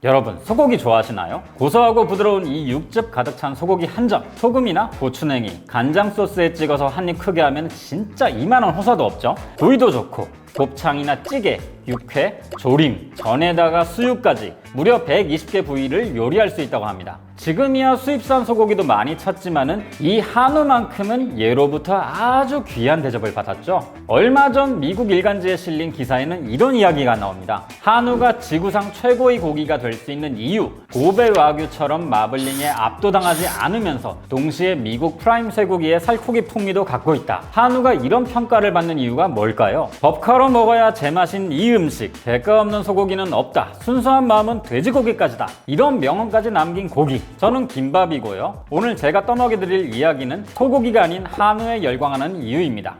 여러분, 소고기 좋아하시나요? 고소하고 부드러운 이 육즙 가득 찬 소고기 한 점, 소금이나 고추냉이, 간장 소스에 찍어서 한 입 크게 하면 진짜 이만한 호사도 없죠? 구이도 좋고 곱창이나 찌개, 육회, 조림, 전에다가 수육까지 무려 120개 부위를 요리할 수 있다고 합니다. 지금이야 수입산 소고기도 많이 찾지만은 이 한우만큼은 예로부터 아주 귀한 대접을 받았죠. 얼마 전 미국 일간지에 실린 기사에는 이런 이야기가 나옵니다. 한우가 지구상 최고의 고기가 될 수 있는 이유, 고베 와규처럼 마블링에 압도당하지 않으면서 동시에 미국 프라임 쇠고기의 살코기 풍미도 갖고 있다. 한우가 이런 평가를 받는 이유가 뭘까요? 법카로 먹어야 제맛인 이 음식, 대가 없는 소고기는 없다. 순수한 마음은 돼지고기까지다. 이런 명언까지 남긴 고기, 저는 김밥이고요. 오늘 제가 떠먹여드릴 이야기는 소고기가 아닌 한우에 열광하는 이유입니다.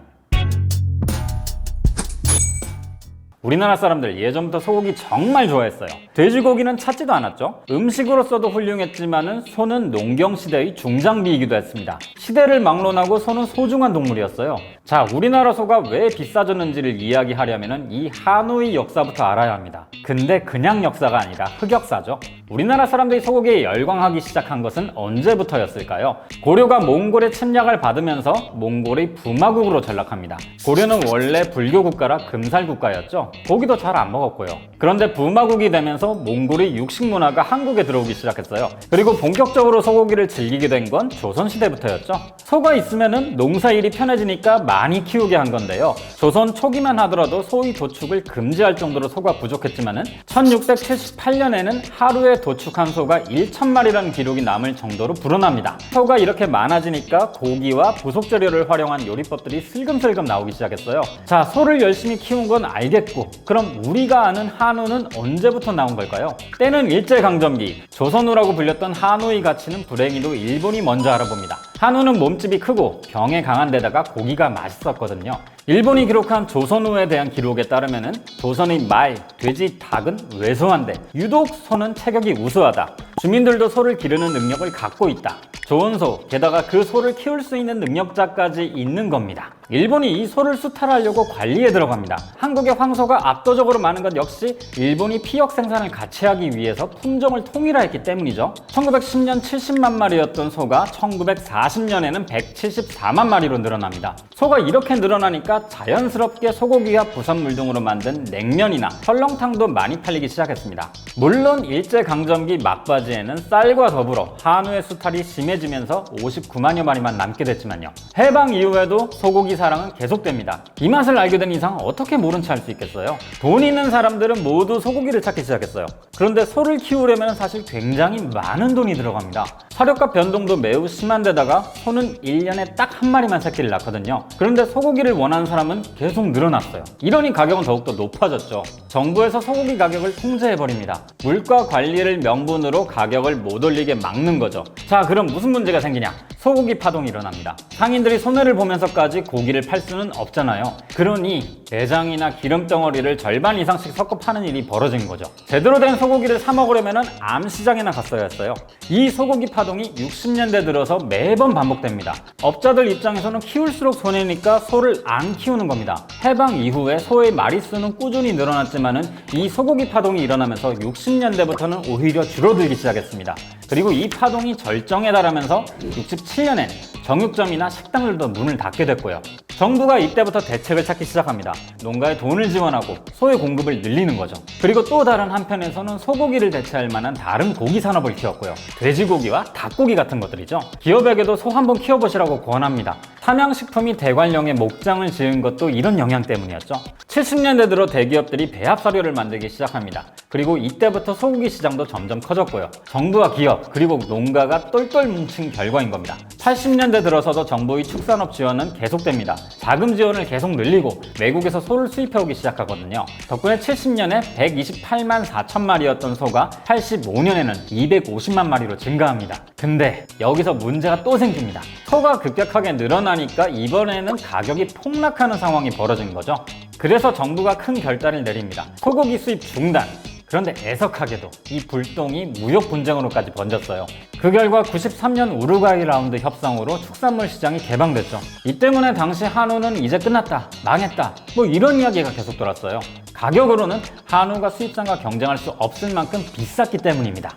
우리나라 사람들 예전부터 소고기 정말 좋아했어요. 돼지고기는 찾지도 않았죠. 음식으로서도 훌륭했지만은 소는 농경시대의 중장비이기도 했습니다. 시대를 막론하고 소는 소중한 동물이었어요. 자, 우리나라 소가 왜 비싸졌는지를 이야기하려면 이 한우의 역사부터 알아야 합니다. 근데 그냥 역사가 아니라 흑역사죠. 우리나라 사람들이 소고기에 열광하기 시작한 것은 언제부터였을까요? 고려가 몽골의 침략을 받으면서 몽골의 부마국으로 전락합니다. 고려는 원래 불교 국가라 금살 국가였죠. 고기도 잘 안 먹었고요. 그런데 부마국이 되면서 몽골의 육식 문화가 한국에 들어오기 시작했어요. 그리고 본격적으로 소고기를 즐기게 된 건 조선시대부터였죠. 소가 있으면은 농사일이 편해지니까 많이 키우게 한 건데요. 조선 초기만 하더라도 소의 도축을 금지할 정도로 소가 부족했지만은 1678년에는 하루에 도축한 소가 1,000마리라는 기록이 남을 정도로 불어납니다. 소가 이렇게 많아지니까 고기와 부속 재료를 활용한 요리법들이 슬금슬금 나오기 시작했어요. 자, 소를 열심히 키운 건 알겠고, 그럼 우리가 아는 한우는 언제부터 나온 걸까요? 때는 일제강점기, 조선우라고 불렸던 한우의 가치는 불행히도 일본이 먼저 알아봅니다. 한우는 몸집이 크고 병에 강한 데다가 고기가 맛있었거든요. 일본이 기록한 조선우에 대한 기록에 따르면은 조선의 말, 돼지, 닭은 왜소한데 유독 소는 체격이 우수하다. 주민들도 소를 기르는 능력을 갖고 있다. 좋은 소, 게다가 그 소를 키울 수 있는 능력자까지 있는 겁니다. 일본이 이 소를 수탈하려고 관리에 들어갑니다. 한국의 황소가 압도적으로 많은 것 역시 일본이 피역 생산을 같이 하기 위해서 품종을 통일화했기 때문이죠. 1910년 70만 마리였던 소가 1940년에는 174만 마리로 늘어납니다. 소가 이렇게 늘어나니까 자연스럽게 소고기와 부산물 등으로 만든 냉면이나 설렁탕도 많이 팔리기 시작했습니다. 물론 일제강점기 막바지에는 쌀과 더불어 한우의 수탈이 심해지면서 59만여 마리만 남게 됐지만요. 해방 이후에도 소고기 사랑은 계속됩니다. 이 맛을 알게 된 이상 어떻게 모른 채 할 수 있겠어요? 돈 있는 사람들은 모두 소고기를 찾기 시작했어요. 그런데 소를 키우려면 사실 굉장히 많은 돈이 들어갑니다. 사료값 변동도 매우 심한 데다가 소는 1년에 딱 한 마리만 새끼를 낳거든요. 그런데 소고기를 원하는 사람은 계속 늘어났어요. 이러니 가격은 더욱더 높아졌죠. 정부에서 소고기 가격을 통제해버립니다. 물가 관리를 명분으로 가격을 못 올리게 막는 거죠. 자, 그럼 무슨 문제가 생기냐? 소고기 파동이 일어납니다. 상인들이 손해를 보면서까지 고기를 팔 수는 없잖아요. 그러니 내장이나 기름 덩어리를 절반 이상씩 섞어 파는 일이 벌어진 거죠. 제대로 된 소고기를 사 먹으려면 암시장에나 갔어야 했어요. 이 소고기 파동이 60년대 들어서 매번 반복됩니다. 업자들 입장에서는 키울수록 손해니까 소를 안 키우는 겁니다. 해방 이후에 소의 마리수는 꾸준히 늘어났지만은 이 소고기 파동이 일어나면서 60년대부터는 오히려 줄어들기 시작했습니다. 그리고 이 파동이 절정에 달하면서 67년엔 정육점이나 식당들도 문을 닫게 됐고요. 정부가 이때부터 대책을 찾기 시작합니다. 농가에 돈을 지원하고 소의 공급을 늘리는 거죠. 그리고 또 다른 한편에서는 소고기를 대체할 만한 다른 고기 산업을 키웠고요. 돼지고기와 닭고기 같은 것들이죠. 기업에게도 소 한번 키워보시라고 권합니다. 삼양식품이 대관령에 목장을 지은 것도 이런 영향 때문이었죠. 70년대 들어 대기업들이 배합 사료를 만들기 시작합니다. 그리고 이때부터 소고기 시장도 점점 커졌고요. 정부와 기업 그리고 농가가 똘똘 뭉친 결과인 겁니다. 80년대 들어서도 정부의 축산업 지원은 계속됩니다. 자금 지원을 계속 늘리고 외국에서 소를 수입해오기 시작하거든요. 덕분에 70년에 128만 4천 마리였던 소가 85년에는 250만 마리로 증가합니다. 근데 여기서 문제가 또 생깁니다. 소가 급격하게 늘어나니까 이번에는 가격이 폭락하는 상황이 벌어진 거죠. 그래서 정부가 큰 결단을 내립니다. 소고기 수입 중단, 그런데 애석하게도 이 불똥이 무역 분쟁으로까지 번졌어요. 그 결과 93년 우루과이 라운드 협상으로 축산물 시장이 개방됐죠. 이 때문에 당시 한우는 이제 끝났다, 망했다, 뭐 이런 이야기가 계속 돌았어요. 가격으로는 한우가 수입산과 경쟁할 수 없을 만큼 비쌌기 때문입니다.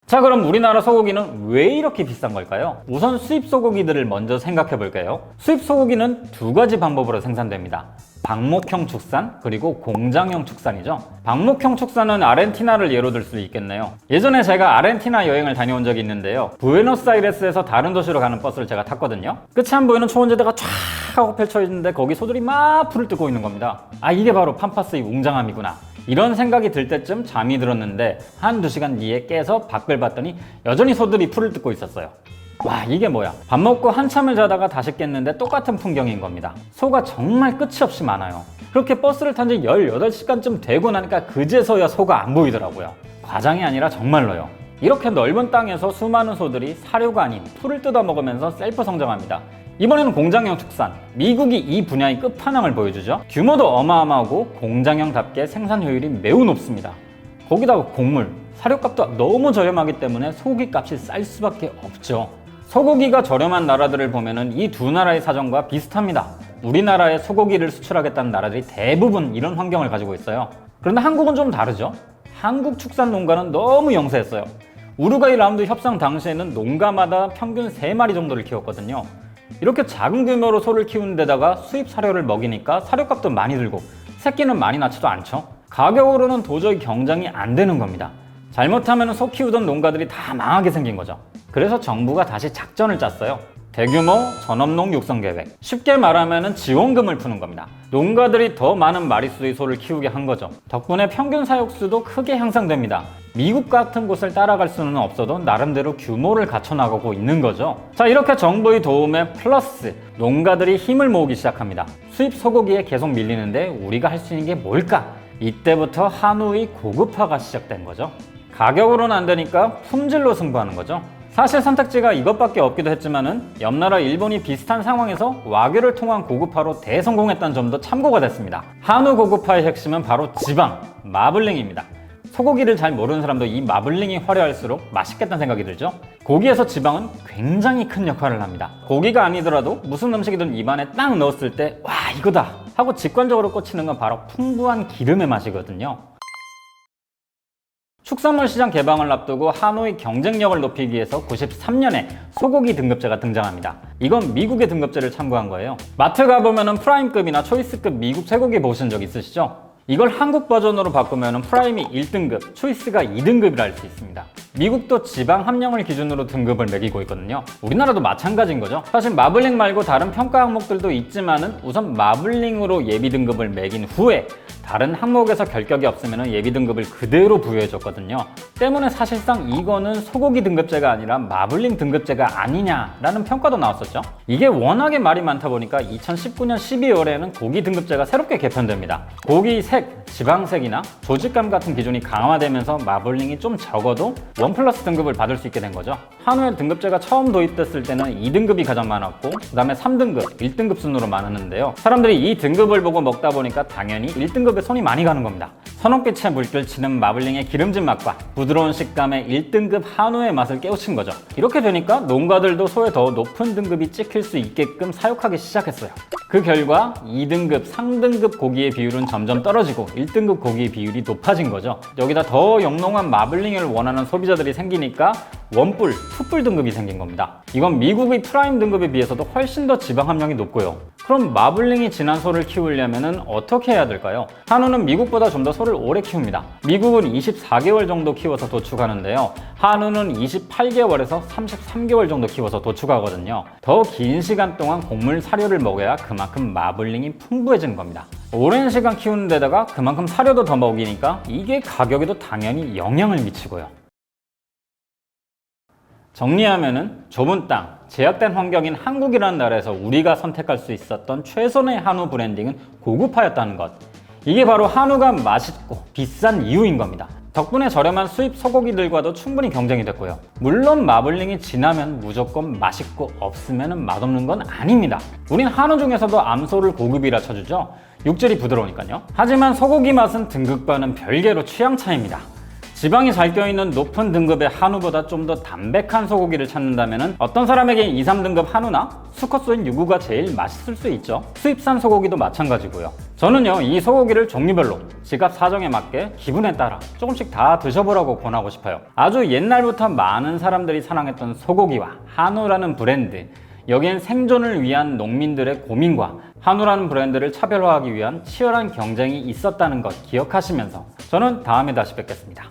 자, 그럼 우리나라 소고기는 왜 이렇게 비싼 걸까요? 우선 수입 소고기들을 먼저 생각해 볼게요. 수입 소고기는 두 가지 방법으로 생산됩니다. 방목형 축산, 그리고 공장형 축산이죠. 방목형 축산은 아르헨티나를 예로 들 수 있겠네요. 예전에 제가 아르헨티나 여행을 다녀온 적이 있는데요. 부에노스아이레스에서 다른 도시로 가는 버스를 제가 탔거든요. 끝이 안 보이는 초원지대가 쫙 하고 펼쳐 있는데 거기 소들이 막 풀을 뜯고 있는 겁니다. 아, 이게 바로 팜파스의 웅장함이구나, 이런 생각이 들 때쯤 잠이 들었는데 한두 시간 뒤에 깨서 밖을 봤더니 여전히 소들이 풀을 뜯고 있었어요. 와, 이게 뭐야? 밥 먹고 한참을 자다가 다시 깼는데 똑같은 풍경인 겁니다. 소가 정말 끝이 없이 많아요. 그렇게 버스를 탄 지 18시간쯤 되고 나니까 그제서야 소가 안 보이더라고요. 과장이 아니라 정말로요. 이렇게 넓은 땅에서 수많은 소들이 사료가 아닌 풀을 뜯어 먹으면서 셀프 성장합니다. 이번에는 공장형 축산, 미국이 이 분야의 끝판왕을 보여주죠. 규모도 어마어마하고 공장형답게 생산 효율이 매우 높습니다. 거기다가 곡물, 사료값도 너무 저렴하기 때문에 소고기 값이 쌀 수밖에 없죠. 소고기가 저렴한 나라들을 보면은 이 두 나라의 사정과 비슷합니다. 우리나라에 소고기를 수출하겠다는 나라들이 대부분 이런 환경을 가지고 있어요. 그런데 한국은 좀 다르죠. 한국 축산 농가는 너무 영세했어요. 우루과이 라운드 협상 당시에는 농가마다 평균 3마리 정도를 키웠거든요. 이렇게 작은 규모로 소를 키우는 데다가 수입 사료를 먹이니까 사료값도 많이 들고 새끼는 많이 낳지도 않죠. 가격으로는 도저히 경쟁이 안 되는 겁니다. 잘못하면 소 키우던 농가들이 다 망하게 생긴 거죠. 그래서 정부가 다시 작전을 짰어요. 대규모 전업농 육성 계획. 쉽게 말하면 지원금을 푸는 겁니다. 농가들이 더 많은 마리수의 소를 키우게 한 거죠. 덕분에 평균 사육수도 크게 향상됩니다. 미국 같은 곳을 따라갈 수는 없어도 나름대로 규모를 갖춰나가고 있는 거죠. 자, 이렇게 정부의 도움에 플러스 농가들이 힘을 모으기 시작합니다. 수입 소고기에 계속 밀리는데 우리가 할 수 있는 게 뭘까? 이때부터 한우의 고급화가 시작된 거죠. 가격으로는 안 되니까 품질로 승부하는 거죠. 사실 선택지가 이것밖에 없기도 했지만은 옆나라 일본이 비슷한 상황에서 와규를 통한 고급화로 대성공했다는 점도 참고가 됐습니다. 한우 고급화의 핵심은 바로 지방, 마블링입니다. 소고기를 잘 모르는 사람도 이 마블링이 화려할수록 맛있겠다는 생각이 들죠. 고기에서 지방은 굉장히 큰 역할을 합니다. 고기가 아니더라도 무슨 음식이든 입안에 딱 넣었을 때 와, 이거다 하고 직관적으로 꽂히는 건 바로 풍부한 기름의 맛이거든요. 축산물 시장 개방을 앞두고 한우의 경쟁력을 높이기 위해서 93년에 소고기 등급제가 등장합니다. 이건 미국의 등급제를 참고한 거예요. 마트 가보면 프라임급이나 초이스급 미국 쇠고기 보신 적 있으시죠? 이걸 한국 버전으로 바꾸면 프라임이 1등급, 초이스가 2등급이라 할 수 있습니다. 미국도 지방 함량을 기준으로 등급을 매기고 있거든요. 우리나라도 마찬가지인 거죠. 사실 마블링 말고 다른 평가 항목들도 있지만은 우선 마블링으로 예비 등급을 매긴 후에 다른 항목에서 결격이 없으면 예비 등급을 그대로 부여해줬거든요. 때문에 사실상 이거는 소고기 등급제가 아니라 마블링 등급제가 아니냐라는 평가도 나왔었죠. 이게 워낙에 말이 많다 보니까 2019년 12월에는 고기 등급제가 새롭게 개편됩니다. 고기 색, 지방색이나 조직감 같은 기준이 강화되면서 마블링이 좀 적어도 1+ 등급을 받을 수 있게 된 거죠. 한우의 등급제가 처음 도입됐을 때는 2등급이 가장 많았고 그 다음에 3등급, 1등급 순으로 많았는데요. 사람들이 이 등급을 보고 먹다 보니까 당연히 1등급에 손이 많이 가는 겁니다. 선홍빛의 물결 치는 마블링의 기름진 맛과 부드러운 식감의 1등급 한우의 맛을 깨우친 거죠. 이렇게 되니까 농가들도 소에 더 높은 등급이 찍힐 수 있게끔 사육하기 시작했어요. 그 결과 2등급, 3등급 고기의 비율은 점점 떨어지고 1등급 고기의 비율이 높아진 거죠. 여기다 더 영롱한 마블링을 원하는 소비자들이 생기니까 원뿔, 투뿔 등급이 생긴 겁니다. 이건 미국의 프라임 등급에 비해서도 훨씬 더 지방 함량이 높고요. 그럼 마블링이 진한 소를 키우려면 어떻게 해야 될까요? 한우는 미국보다 좀 더 소를 오래 키웁니다. 미국은 24개월 정도 키워서 도축하는데요. 한우는 28개월에서 33개월 정도 키워서 도축하거든요. 더 긴 시간 동안 곡물 사료를 먹어야 그만큼 마블링이 풍부해지는 겁니다. 오랜 시간 키우는 데다가 그만큼 사료도 더 먹이니까 이게 가격에도 당연히 영향을 미치고요. 정리하면은 좁은 땅, 제약된 환경인 한국이라는 나라에서 우리가 선택할 수 있었던 최선의 한우 브랜딩은 고급화였다는 것. 이게 바로 한우가 맛있고 비싼 이유인 겁니다. 덕분에 저렴한 수입 소고기들과도 충분히 경쟁이 됐고요. 물론 마블링이 진하면 무조건 맛있고 없으면 맛없는 건 아닙니다. 우린 한우 중에서도 암소를 고급이라 쳐주죠. 육질이 부드러우니까요. 하지만 소고기 맛은 등급과는 별개로 취향 차이입니다. 지방이 잘 껴있는 높은 등급의 한우보다 좀 더 담백한 소고기를 찾는다면 어떤 사람에겐 2, 3등급 한우나 수컷소인 유구가 제일 맛있을 수 있죠. 수입산 소고기도 마찬가지고요. 저는요, 이 소고기를 종류별로 지갑 사정에 맞게 기분에 따라 조금씩 다 드셔보라고 권하고 싶어요. 아주 옛날부터 많은 사람들이 사랑했던 소고기와 한우라는 브랜드, 여기엔 생존을 위한 농민들의 고민과 한우라는 브랜드를 차별화하기 위한 치열한 경쟁이 있었다는 것 기억하시면서 저는 다음에 다시 뵙겠습니다.